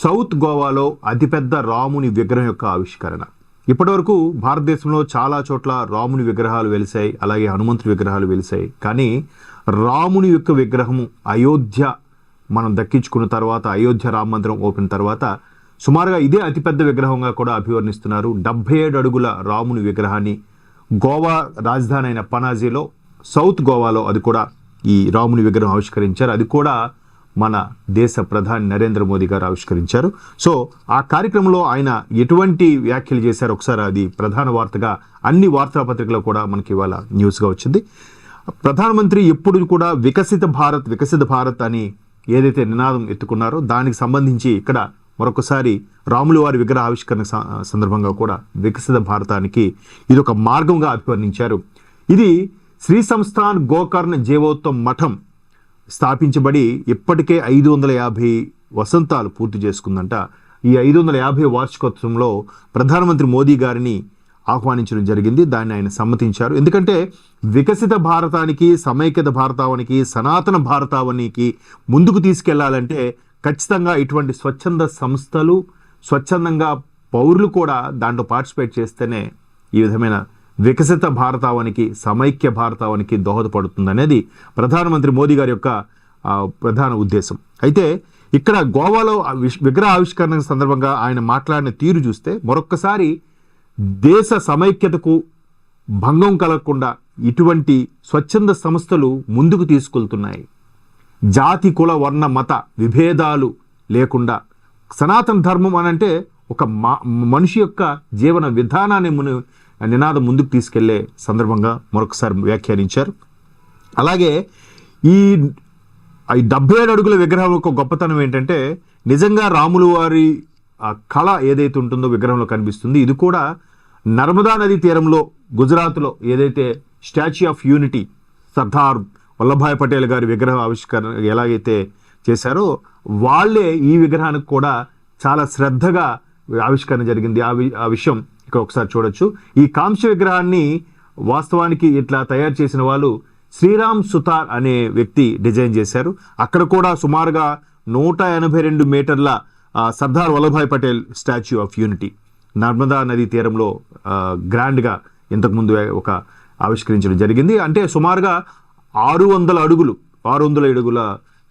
South గోవాలో అతిపెద్ద రాముని విగ్రహం యొక్క ఆవిష్కరణ. ఇప్పటివరకు భారతదేశంలో చాలా చోట్ల రాముని విగ్రహాలు వెలిసాయి, అలాగే హనుమంతుడి విగ్రహాలు వెలిసాయి. కానీ రాముని యొక్క విగ్రహము అయోధ్య మనం దక్కించుకున్న తర్వాత, అయోధ్య రామ మందిరం ఓపెన్ తర్వాత సుమారుగా ఇదే అతిపెద్ద విగ్రహంగా కూడా అభివర్ణిస్తున్నారు. 77 అడుగుల రాముని విగ్రహాన్ని గోవా రాజధాని అయిన పనాజీలో, సౌత్ గోవాలో అది కూడా ఈ రాముని విగ్రహం ఆవిష్కరించారు. అది కూడా మన దేశ ప్రధాని నరేంద్ర మోదీ గారు ఆవిష్కరించారు. సో ఆ కార్యక్రమంలో ఆయన ఎటువంటి వ్యాఖ్యలు చేశారు ఒకసారి అది ప్రధాన వార్తగా అన్ని వార్తాపత్రికలో కూడా మనకి ఇవాళ న్యూస్గా వచ్చింది. ప్రధానమంత్రి ఎప్పుడు కూడా వికసిత భారత్ అని ఏదైతే నినాదం ఎత్తుకున్నారో దానికి సంబంధించి ఇక్కడ మరొకసారి రాముల వారి విగ్రహ ఆవిష్కరణ సందర్భంగా కూడా వికసిత భారతానికి ఇది ఒక మార్గంగా అభివర్ణించారు. ఇది శ్రీ సంస్థాన్ గోకర్ణ జీవోత్తమ్ మఠం స్థాపించబడి ఇప్పటికే 550 వసంతాలు పూర్తి చేసుకుందంట. ఈ 550 వార్షికోత్సవంలో ప్రధానమంత్రి మోదీ గారిని ఆహ్వానించడం జరిగింది. దాన్ని ఆయన సమ్మతించారు. ఎందుకంటే వికసిత భారతానికి, సమైక్యత భారతావనికి, సనాతన భారతావనికి ముందుకు తీసుకెళ్లాలంటే ఖచ్చితంగా ఇటువంటి స్వచ్ఛంద సంస్థలు, స్వచ్ఛందంగా పౌరులు కూడా దాంట్లో పార్టిసిపేట్ చేస్తేనే ఈ విధమైన వికసిత భారతావనికి, సమైక్య భారతావనికి దోహదపడుతుంది అనేది ప్రధానమంత్రి మోదీ గారి యొక్క ప్రధాన ఉద్దేశం. అయితే ఇక్కడ గోవాలో విగ్రహ ఆవిష్కరణ సందర్భంగా ఆయన మాట్లాడిన తీరు చూస్తే మరొక్కసారి దేశ సమైక్యతకు భంగం కలగకుండా ఇటువంటి స్వచ్ఛంద సంస్థలు ముందుకు తీసుకెళ్తున్నాయి. జాతి, కుల, వర్ణ, మత విభేదాలు లేకుండా సనాతన ధర్మం అనంటే ఒక మనిషి యొక్క జీవన విధానాన్ని నినాదం ముందుకు తీసుకెళ్లే సందర్భంగా మరొకసారి వ్యాఖ్యానించారు. అలాగే ఈ 77 అడుగుల విగ్రహం యొక్క గొప్పతనం ఏంటంటే నిజంగా రాములు వారి కళ ఏదైతే ఉంటుందో విగ్రహంలో కనిపిస్తుంది. ఇది కూడా నర్మదా నదీ తీరంలో గుజరాత్లో ఏదైతే statue of unity Sardar Vallabhbhai Patel గారి విగ్రహ ఆవిష్కరణ ఎలాగైతే చేశారో వాళ్ళే ఈ విగ్రహానికి కూడా చాలా శ్రద్ధగా ఆవిష్కరణ జరిగింది. ఆ విషయం ఇక్కడ ఒకసారి చూడొచ్చు. ఈ కాంస్య విగ్రహాన్ని వాస్తవానికి ఇట్లా తయారు చేసిన వాళ్ళు శ్రీరామ్ సుతార్ అనే వ్యక్తి డిజైన్ చేశారు. అక్కడ కూడా సుమారుగా 182 మీటర్ల Sardar Vallabhbhai Patel statue of unity Narmada నదీ తీరంలో గ్రాండ్గా ఇంతకుముందు ఒక ఆవిష్కరించడం జరిగింది. అంటే సుమారుగా 600 అడుగుల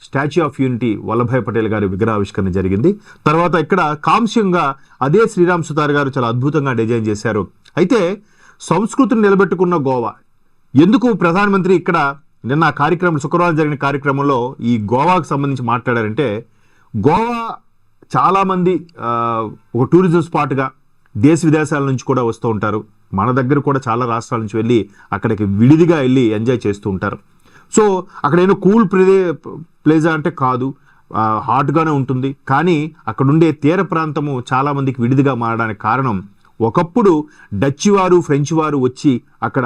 statue of unity Vallabhbhai Patel గారి విగ్రహ ఆవిష్కరణ జరిగింది. తర్వాత ఇక్కడ కాంస్యంగా అదే శ్రీరామ్ సుతార్ గారు చాలా అద్భుతంగా డిజైన్ చేశారు. అయితే సంస్కృతిని నిలబెట్టుకున్న గోవా ఎందుకు ప్రధానమంత్రి ఇక్కడ నిన్న కార్యక్రమం శుక్రవారం జరిగిన కార్యక్రమంలో ఈ గోవాకు సంబంధించి మాట్లాడారంటే గోవా చాలామంది ఒక టూరిజం స్పాట్గా దేశ విదేశాల నుంచి కూడా వస్తూ ఉంటారు. మన దగ్గర కూడా చాలా రాష్ట్రాల నుంచి వెళ్ళి అక్కడికి విడిదిగా వెళ్ళి ఎంజాయ్ చేస్తూ ఉంటారు. సో అక్కడ ఏదో కూల్ ప్లేజా అంటే కాదు, హాట్గానే ఉంటుంది. కానీ అక్కడ ఉండే తీర ప్రాంతము చాలామందికి విడిదిగా మారడానికి కారణం ఒకప్పుడు డచ్ వారు, ఫ్రెంచ్ వారు వచ్చి అక్కడ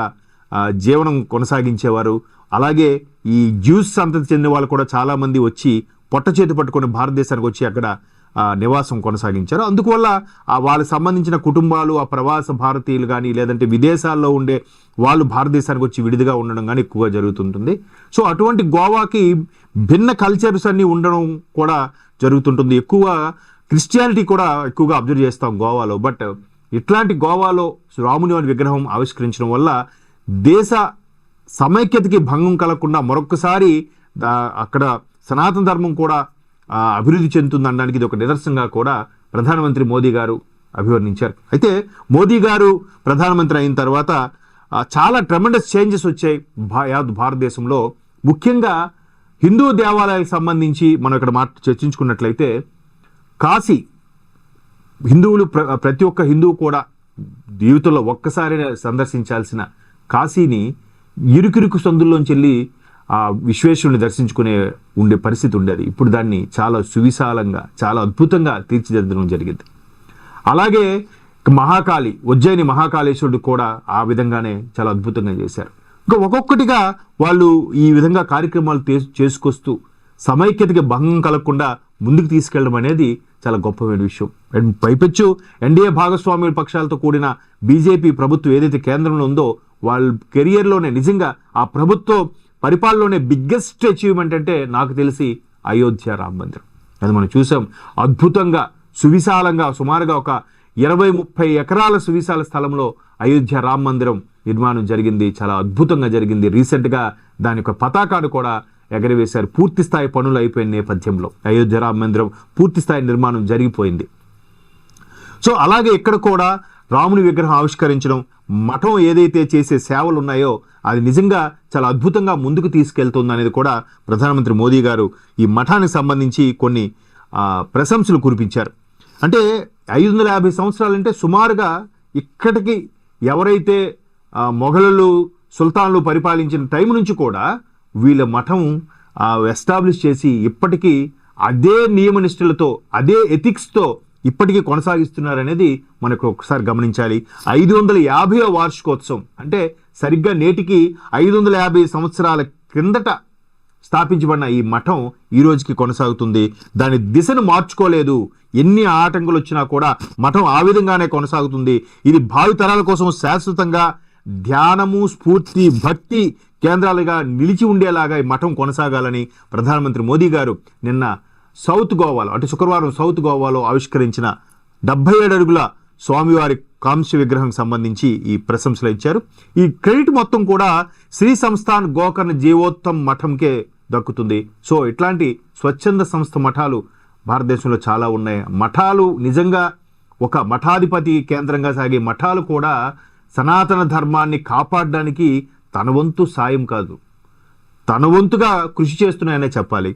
జీవనం కొనసాగించేవారు. అలాగే ఈ జ్యూస్ సంతతి చెందిన వాళ్ళు కూడా చాలామంది వచ్చి పొట్ట చేతి పట్టుకొని భారతదేశానికి వచ్చి అక్కడ నివాసం కొనసాగించారు. అందువల్ల వాళ్ళకి సంబంధించిన కుటుంబాలు, ఆ ప్రవాస భారతీయులు కానీ లేదంటే విదేశాల్లో ఉండే వాళ్ళు భారతదేశానికి వచ్చి విడిదిగా ఉండడం కానీ ఎక్కువగా జరుగుతుంటుంది. సో అటువంటి గోవాకి భిన్న కల్చర్స్ అన్నీ ఉండడం కూడా జరుగుతుంటుంది. ఎక్కువ క్రిస్టియానిటీ కూడా ఎక్కువగా అబ్జర్వ్ చేస్తాం గోవాలో. బట్ ఇట్లాంటి గోవాలో రాముని వారి విగ్రహం ఆవిష్కరించడం వల్ల దేశ సమైక్యతకి భంగం కలగకుండా మరొకసారి అక్కడ సనాతన ధర్మం కూడా అభివృద్ధి చెందుతుందనడానికి ఇది ఒక నిదర్శనంగా కూడా ప్రధానమంత్రి మోదీ గారు అభివర్ణించారు. అయితే మోదీ గారు ప్రధానమంత్రి అయిన తర్వాత చాలా ట్రెమెండస్ చేంజెస్ వచ్చాయి భారతదేశంలో. ముఖ్యంగా హిందూ దేవాలయాలకు సంబంధించి మనం ఇక్కడ చర్చించుకున్నట్లయితే కాశీ హిందువులు ప్రతి ఒక్క హిందువు కూడా జీవితంలో ఒక్కసారి సందర్శించాల్సిన కాశీని ఇరుకిరుకు సందుల్లోంచి వెళ్ళి ఆ విశ్వేశ్వరుని దర్శించుకునే ఉండే పరిస్థితి ఉండేది. ఇప్పుడు దాన్ని చాలా సువిశాలంగా, చాలా అద్భుతంగా తీర్చిదిద్దడం జరిగింది. అలాగే మహాకాళి, ఉజ్జయిని మహాకాళేశ్వరుడు కూడా ఆ విధంగానే చాలా అద్భుతంగా చేశారు. ఇంకా ఒక్కొక్కటిగా వాళ్ళు ఈ విధంగా కార్యక్రమాలు చేసుకొస్తూ సమైక్యతకి భంగం కలగకుండా ముందుకు తీసుకెళ్ళడం అనేది చాలా గొప్పమైన విషయం. పైపెచ్చు ఎన్డీఏ భాగస్వామ్య పక్షాలతో కూడిన బీజేపీ ప్రభుత్వం ఏదైతే కేంద్రంలో ఉందో వాళ్ళ కెరియర్లోనే నిజంగా ఆ ప్రభుత్వం పరిపాలనలోనే బిగ్గెస్ట్ అచీవ్మెంట్ అంటే నాకు తెలిసి అయోధ్య రామ మందిరం. అది మనం చూసాం. అద్భుతంగా సువిశాలంగా సుమారుగా ఒక 20-30 ఎకరాల సువిశాల స్థలంలో అయోధ్య రామ మందిరం నిర్మాణం జరిగింది. చాలా అద్భుతంగా జరిగింది. రీసెంట్గా దాని యొక్క పతాకాన్ని కూడా ఎగరవేశారు. పూర్తి స్థాయి పనులు అయిపోయిన నేపథ్యంలో అయోధ్య రామ మందిరం పూర్తి స్థాయి నిర్మాణం జరిగిపోయింది. సో అలాగే ఇక్కడ కూడా రాముని విగ్రహం ఆవిష్కరించడం, మఠం ఏదైతే చేసే సేవలు ఉన్నాయో అది నిజంగా చాలా అద్భుతంగా ముందుకు తీసుకెళ్తుంది అనేది కూడా ప్రధానమంత్రి మోదీ గారు ఈ మఠానికి సంబంధించి కొన్ని ప్రశంసలు కురిపించారు. అంటే 550 సంవత్సరాలంటే సుమారుగా ఇక్కడికి ఎవరైతే మొఘలులు సుల్తాన్లు పరిపాలించిన టైం నుంచి కూడా వీళ్ళ మఠం ఎస్టాబ్లిష్ చేసి ఇప్పటికీ అదే నియమనిష్టలతో అదే ఎథిక్స్తో ఇప్పటికీ కొనసాగిస్తున్నారనేది మనకు ఒకసారి గమనించాలి. 550వ వార్షికోత్సవం అంటే సరిగ్గా నేటికి 550 సంవత్సరాల క్రిందట స్థాపించబడిన ఈ మఠం ఈ రోజుకి కొనసాగుతుంది. దాని దిశను మార్చుకోలేదు. ఎన్ని ఆటంకులు వచ్చినా కూడా మఠం ఆ విధంగానే కొనసాగుతుంది. ఇది భావితరాల కోసం శాశ్వతంగా ధ్యానము, స్ఫూర్తి, భక్తి కేంద్రాలుగా నిలిచి ఉండేలాగా ఈ మఠం కొనసాగాలని ప్రధానమంత్రి మోదీ గారు నిన్న సౌత్ గోవాలో అంటే శుక్రవారం సౌత్ గోవాలో ఆవిష్కరించిన 77 అడుగుల స్వామివారి కాంస్య విగ్రహం సంబంధించి ఈ ప్రశంసలు ఇచ్చారు. ఈ క్రెడిట్ మొత్తం కూడా శ్రీ సంస్థాన్ గోకర్ణ జీవోత్తమ్ మఠంకే దక్కుతుంది. సో ఇట్లాంటి స్వచ్ఛంద సంస్థ మఠాలు భారతదేశంలో చాలా ఉన్నాయి. మఠాలు నిజంగా ఒక మఠాధిపతి కేంద్రంగా సాగే మఠాలు కూడా సనాతన ధర్మాన్ని కాపాడడానికి తన వంతు సాయం కాదు, తన వంతుగా కృషి చేస్తున్నాయనే చెప్పాలి.